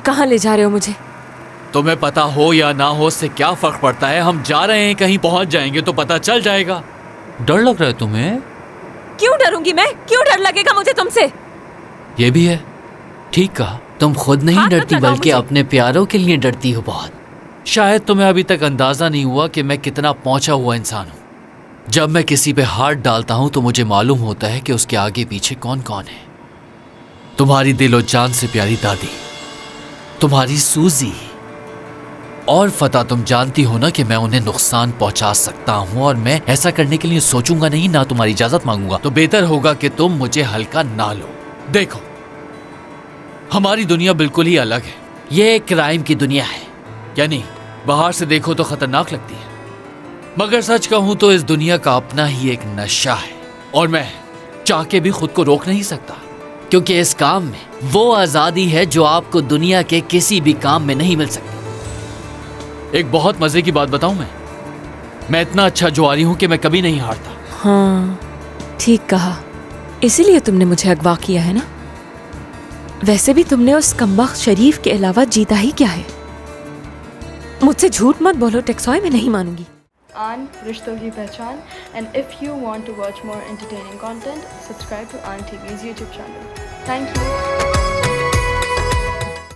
कहाँ ले जा रहे हो मुझे? तुम्हें पता हो या ना हो उससे क्या फर्क पड़ता है, हम जा रहे हैं, कहीं पहुंच जाएंगे तो पता चल जाएगा। डर लग रहा है तुम्हें? क्यों डरूंगी मैं? क्यों डर लगेगा मुझे तुमसे? ये भी है, ठीक कहा। तुम खुद नहीं डरती बल्कि अपने प्यारों के लिए डरती हो बहुत। शायद तुम्हें अभी तक अंदाजा नहीं हुआ कि मैं कितना पहुंचा हुआ इंसान हूं। जब मैं किसी पे हाथ डालता हूं तो मुझे मालूम होता है कि उसके आगे पीछे कौन कौन है। तुम्हारी दिलो जान से प्यारी दादी, तुम्हारी सूजी और फतेह, तुम जानती हो ना कि मैं उन्हें नुकसान पहुंचा सकता हूं और मैं ऐसा करने के लिए सोचूंगा नहीं, ना तुम्हारी इजाजत मांगूंगा। तो बेहतर होगा कि तुम मुझे हल्का ना लो। देखो, हमारी दुनिया बिल्कुल ही अलग है। ये एक क्राइम की दुनिया है, यानी बाहर से देखो तो खतरनाक लगती है, मगर सच कहूं तो इस दुनिया का अपना ही एक नशा है और मैं चाह के भी खुद को रोक नहीं सकता, क्योंकि इस काम में वो आजादी है जो आपको दुनिया के किसी भी काम में नहीं मिल सकती। एक बहुत मजे की बात बताऊं, मैं इतना अच्छा जुआरी हूं कि मैं कभी नहीं हारता। हाँ, ठीक कहा। इसीलिए तुमने मुझे अगवा किया है ना? वैसे भी तुमने उस कमबख्त शरीफ के अलावा जीता ही क्या है? मुझसे झूठ मत बोलो टेक्सॉय, मैं नहीं मानूंगी। आन रिश्तों की पहचान, and if you want to watch more entertaining content, subscribe to Aan TV's YouTube channel. Thank you.